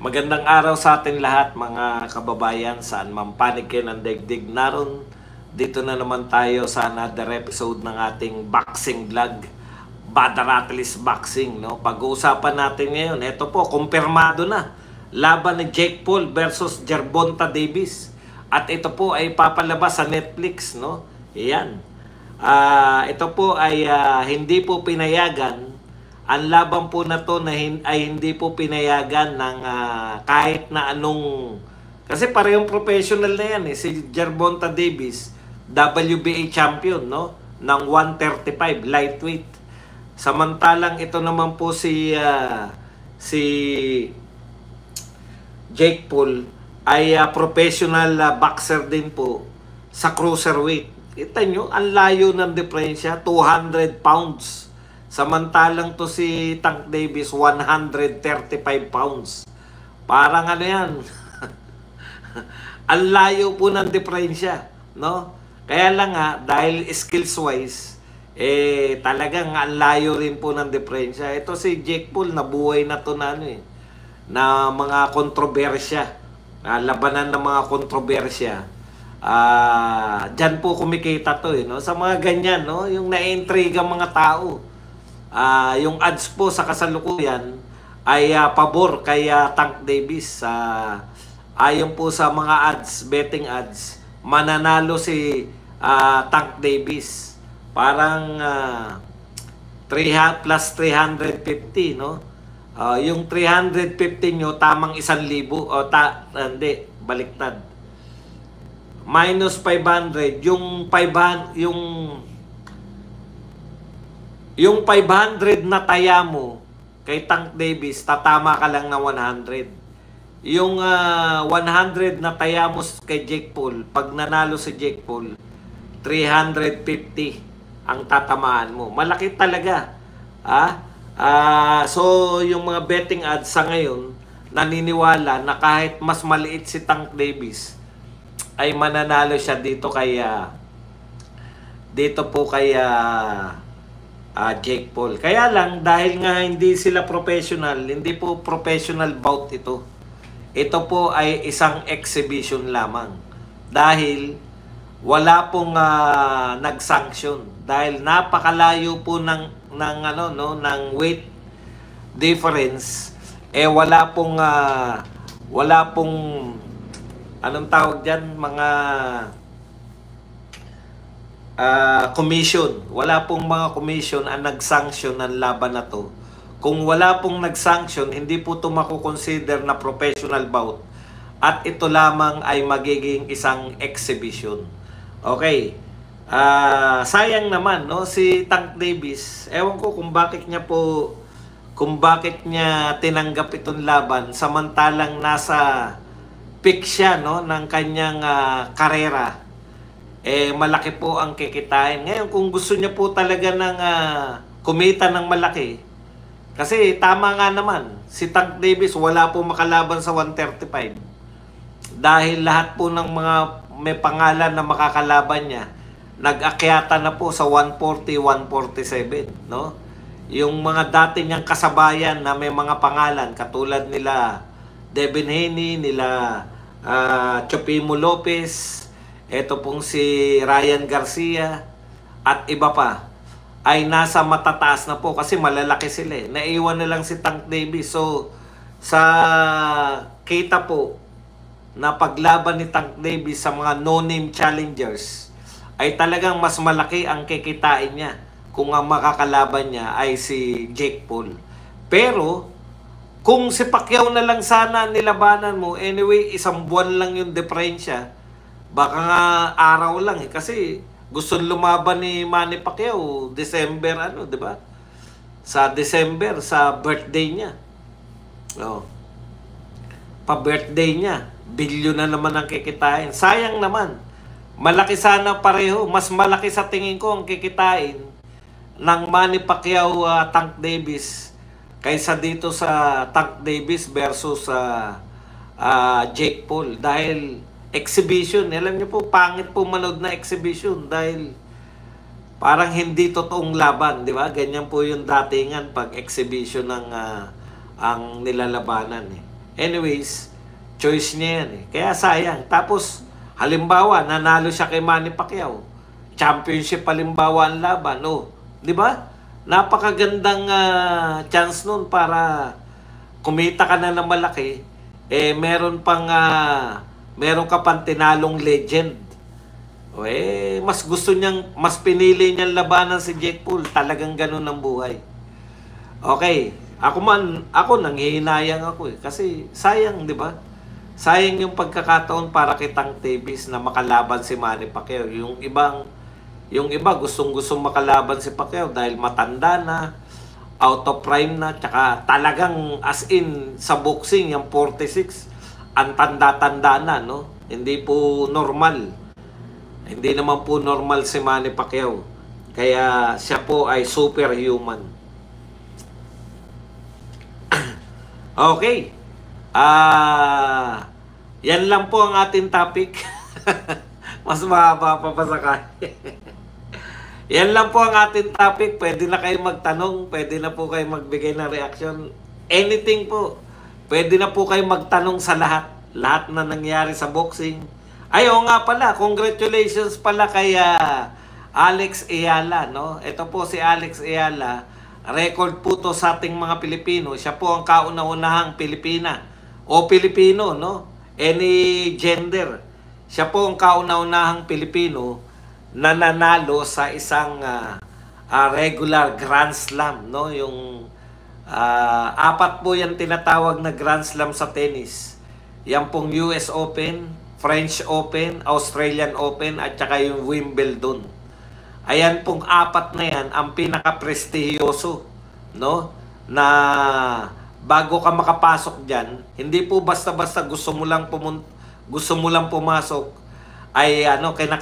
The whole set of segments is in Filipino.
Magandang araw sa atin lahat mga kababayan, saan man panig kayo ng daigdig naroon. Dito na naman tayo sa another episode ng ating boxing vlog, Badaratelis Boxing. No? Pag-uusapan natin ngayon, ito po, kumpirmado na. Laban ni Jake Paul versus Gervonta Davis. At ito po ay papalabas sa Netflix. No? Iyan. Ito po ay hindi po pinayagan. Ang laban po na to ay hindi po pinayagan ng kahit na anong... Kasi parehong professional na yan. Si Gervonta Davis, WBA champion, no? Ng 135 lightweight. Samantalang ito naman po si Jake Paul ay professional boxer din po sa cruiserweight. Kita nyo, ang layo ng diferensya, 200 pounds. Samantalang to si Tank Davis, 135 pounds. Parang ano yan. Ang layo po ng diferensya, no? Kaya lang dahil skills-wise, talagang ang layo rin po ng diferensya. Ito si Jake Paul, nabuhay na to na na mga kontrobersya. Labanan ng mga kontrobersya. Diyan po kumikita to, no? Sa mga ganyan, no? Yung na-intriga mga tao. Yung odds po sa kasalukuyan ay pabor kay Tank Davis. Ayon po sa mga odds, betting odds, mananalo si Tank Davis. Parang plus 350, no? Yung 350 nyo, tamang 1,000. Hindi, baliktad. Minus 500, yung 500 na taya mo kay Tank Davis, tatama ka lang na 100. Yung 100 na taya mo kay Jake Paul, pag nanalo si Jake Paul, 350 ang tatamaan mo. Malaki talaga. So, yung mga betting odds sa ngayon, naniniwala na kahit mas maliit si Tank Davis, ay mananalo siya dito kay Jake Paul. Kaya lang, dahil nga hindi sila professional, hindi po professional bout ito. Ito po ay isang exhibition lamang. Dahil wala pong nag-sanction. Dahil napakalayo po ng weight difference, wala pong anong tawag diyan, mga commission. Wala pong mga commission ang nag-sanction ng laban na to. Kung wala pong nag-sanction, hindi po ito makukonsider na professional bout. At ito lamang ay magiging isang exhibition. Okay. Sayang naman, no? Si Tank Davis, ewan ko kung bakit niya tinanggap itong laban samantalang nasa peak siya, no, ng kanyang karera. Malaki po ang kikitain. Ngayon, kung gusto niya po talaga ng kumita ng malaki, kasi tama nga naman, si Tank Davis wala po makalaban sa 135. Dahil lahat po ng mga may pangalan na makakalaban niya, nag-akyata na po sa 140, 147, no? Yung mga dati niyang kasabayan na may mga pangalan, katulad nila Devin Haney, nila Chopimo Lopez, eto pong si Ryan Garcia, at iba pa, ay nasa matataas na po kasi malalaki sila. Naiwan na lang si Tank Davis. So, sa kita po na paglaban ni Tank Davis sa mga no-name challengers, ay talagang mas malaki ang kikitain niya kung ang makakalaban niya ay si Jake Paul. Pero, kung si Pacquiao na lang sana nilabanan mo, anyway, isang buwan lang yung diferensya, baka nga araw lang kasi gusto lumaban ni Manny Pacquiao December di ba? Sa December, sa birthday niya. Pa-birthday niya, bilyon na naman ang kikitain. Sayang naman. Malaki sana pareho, mas malaki sa tingin ko ang kikitain ng Manny Pacquiao Tank Davis kaysa dito sa Tank Davis versus Jake Paul. Dahil exhibition, alam niyo po, pangit po manood na exhibition dahil parang hindi totoong laban, di ba? Ganyan po yung datingan pag exhibition ng ang nilalabanan. Anyways, choice niya yan eh. Kaya sayang. Tapos, halimbawa, nanalo siya kay Manny Pacquiao. Championship halimbawa ang laban. Oh, di ba? Napakagandang chance nun para kumita ka na ng malaki. Eh, meron ka pang tinalong legend. O mas gusto niyang, mas pinili niyang labanan si Jake Paul. Talagang ganun ang buhay. Okay. Ako nanghihinayang ako eh. Kasi sayang, di ba? Sayang yung pagkakataon para kitang Davis na makalaban si Manny Pacquiao. Yung iba gustong-gustong makalaban si Pacquiao dahil matanda na, out of prime na, tsaka talagang as in sa boxing, yung 46, ang tanda-tanda na, no? Hindi po normal. Hindi naman po normal si Manny Pacquiao. Kaya siya po ay superhuman. Okay. Yan lang po ang ating topic. Mas mahaba pa sakali. Yan lang po ang ating topic. Pwede na kayo magtanong. Pwede na po kayo magbigay ng reaction. Anything po. Pwede na po kayo magtanong sa lahat. Lahat na nangyari sa boxing. Ay, oo nga pala. Congratulations pala kay Alex Ayala. No? Ito po si Alex Ayala. Record po to sa ating mga Pilipino. Siya po ang kauna-unahang Pilipina o Pilipino, no? Any gender. Siya po ang kauna-unahang Pilipino na nanalo sa isang regular Grand Slam, no? Yung apat po yan tinatawag na Grand Slam sa tennis. Yan pong US Open, French Open, Australian Open at saka yung Wimbledon. Ayan pong apat na yan ang pinaka-prestigiyoso, no? Na bago ka makapasok diyan, hindi po basta-basta gusto mo lang pumasok ay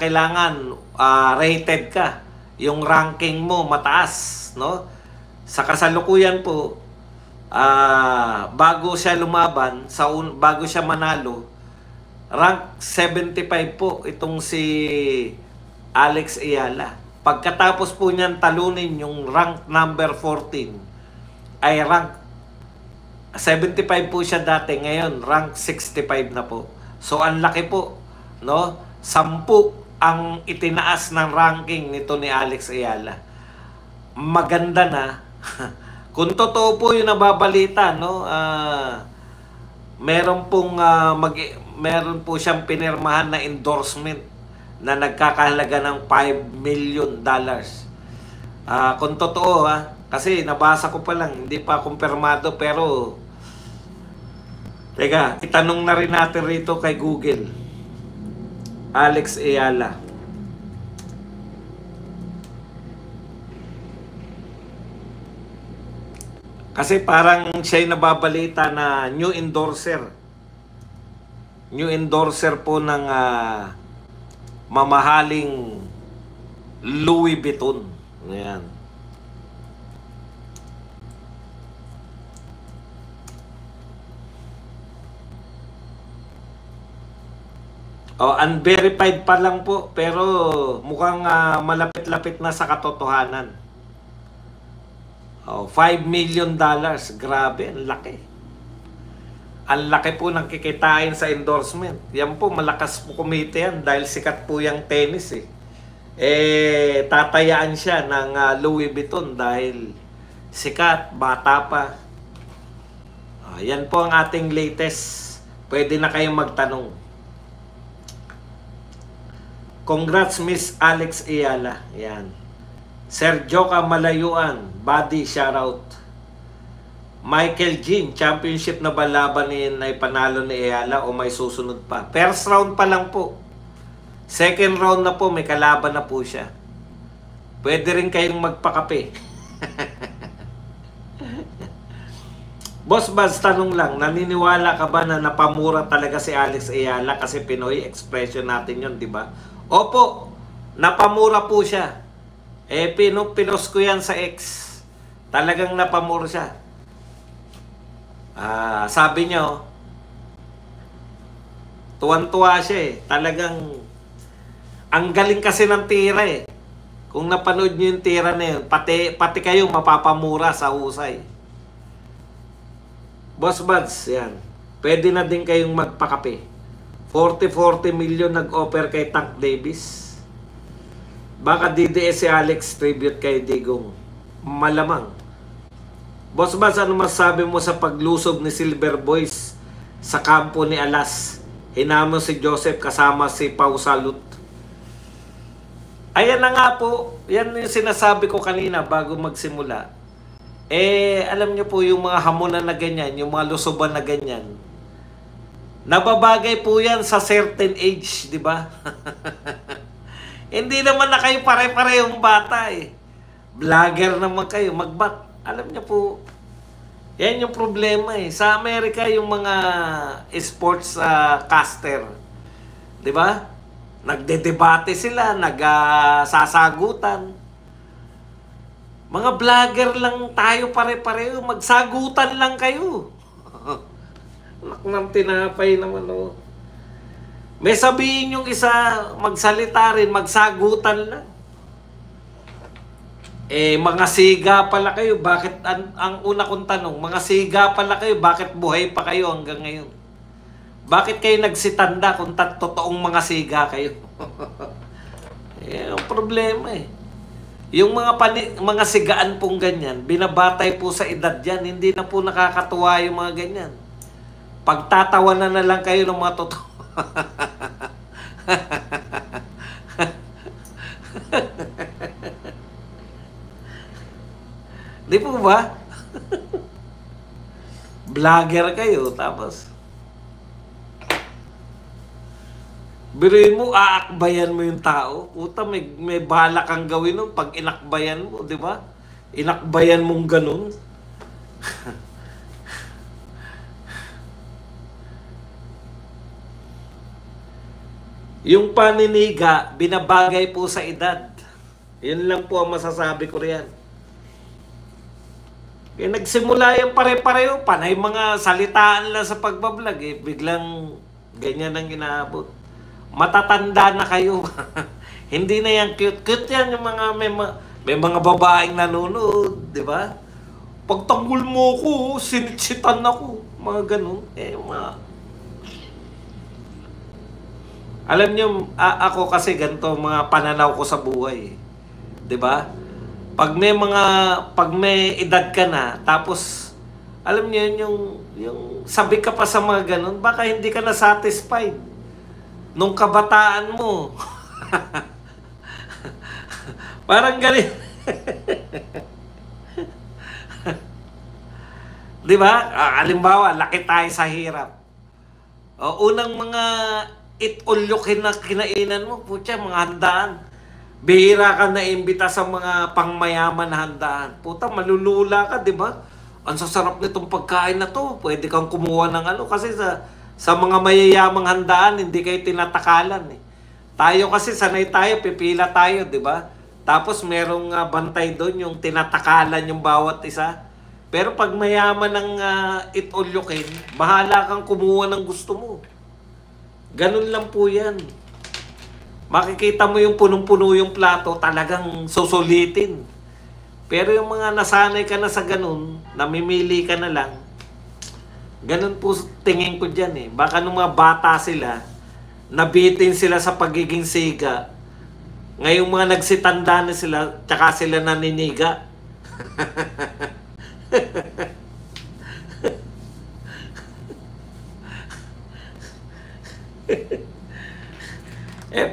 kailangan rated ka. Yung ranking mo mataas, no? Sa kasalukuyan po, bago siya lumaban, bago siya manalo, rank 75 po itong si Alex Ayala. Pagkatapos po niyan talunin yung rank number 14, ay rank 75 po siya dati, ngayon rank 65 na po. So ang laki po, no? 10 ang itinaas ng ranking nito ni Alex Ayala. Maganda na. Kung totoo po yung nababalita, no? Meron po siyang pinirmahan na endorsement na nagkakahalaga ng $5 million. Kung totoo kasi nabasa ko pa lang, hindi pa kumpirmado, pero teka, itanong na rin natin rito kay Google. Alex Ayala. Kasi parang siya'y nababalita na new endorser. New endorser po ng mamahaling Louis Vuitton. Ayan. Unverified pa lang po, pero mukhang malapit-lapit na sa katotohanan. $5 million. Grabe, ang laki. Ang laki po ng kikitain sa endorsement. Yan po, malakas po kumita yan dahil sikat po yung tennis eh. Tatayaan siya ng Louis Vuitton dahil sikat, bata pa. Yan po ang ating latest. Pwede na kayong magtanong. Congrats Miss Alex Ayala. Yan. Sergio Malayuan, body shoutout. Michael Jean, championship na ba laban ay panalo ni Ayala o may susunod pa? First round pa lang po. Second round na po, may kalaban na po siya. Pwede rin kayong magpakape. Boss Baz, tanong lang, naniniwala ka ba na napamura talaga si Alex Ayala kasi Pinoy expression natin yun, di ba? Opo, napamura po siya. Pinos ko yan sa X. Talagang napamura siya. Sabi niyo, tuwan-tuwa siya eh. Talagang, ang galing kasi ng tira eh. Kung napanood niyo yung tira na yun, pati kayo mapapamura sa husay. Boss Buds, yan. pwede na din kayong magpakape. 40 million nag-offer kay Tank Davis. Baka DDS si Alex tribute kay Digong. Malamang. Boss Bas, ano masasabi mo sa paglusob ni Silver Boys sa kampo ni Alas? Hinamon si Joseph kasama si Pau Salut. Ayan na nga po. Yan yung sinasabi ko kanina bago magsimula. Alam niyo po yung mga hamunan na ganyan, yung mga lusoban na ganyan. Nababagay po yan sa certain age, di ba? Hindi naman na kayo pare-parehong bata eh. Vlogger naman kayo, magbat. Alam niyo po, yan yung problema eh. Sa Amerika, yung mga sports caster, di ba? Nagdedebate sila, nagsasagutan. Mga vlogger lang tayo pare-pareho, magsagutan lang kayo. Anak ng tinapay naman, oh. May sabihin yung isa, magsalita rin, magsagutan lang. Mga siga pala kayo, bakit, ang una kong tanong, mga siga pala kayo, bakit buhay pa kayo hanggang ngayon? Bakit kayo nagsitanda kung totoong mga siga kayo? Ang problema eh. Yung mga sigaan pong ganyan, binabatay po sa edad yan, hindi na po nakakatuwa yung mga ganyan. Pagtatawanan na lang kayo ng mga totoo. Di po ba? Vlogger kayo, tapos biruin mo, aakbayan mo yung tao. Puta, may bala kang gawin nun pag inakbayan mo, di ba? Inakbayan mong ganun. Yung paniniga, binabagay po sa edad. Yun lang po ang masasabi ko riyan. Kaya nagsimula yung pare-pareho, panay mga salitaan lang sa pagbablog eh. Biglang ganyan ang inaabot. Matatanda na kayo. Hindi na yan cute. Cute yan yung mga may mga babaeng nanonood, di ba? Pagtanggol mo ko, sinitsitan ako. Mga ganun. Alam niyo, ako kasi ganito mga pananaw ko sa buhay. 'Di ba? Pag may edad ka na, tapos alam niyo yung sabi ka pa sa mga ganun, baka hindi ka na satisfied nung kabataan mo. Parang ganun. 'Di ba? Halimbawa, laki tayo sa hirap. Unang mga it-all-you-can na kinainan mo, putya, mga handaan. Bihira ka na imbita sa mga pangmayaman na handaan. Puta, malulula ka, di ba? Ang sasarap nitong pagkain na to. Pwede kang kumuha ng ano. Kasi sa mga mayayamang handaan, hindi kayo tinatakalan eh. Tayo kasi, sanay tayo, pipila tayo, di ba? Tapos merong bantay doon, yung tinatakalan yung bawat isa. Pero pag mayaman ng it-all-you-can, bahala kang kumuha ng gusto mo. Ganun lang po yan. Makikita mo yung punong-puno yung plato, talagang susulitin. Pero yung mga nasanay ka na sa ganun, namimili ka na lang, ganun po tingin ko dyan eh. Baka nung mga bata sila, nabitin sila sa pagiging siga. Ngayong mga nagsitanda na sila, tsaka sila naniniga.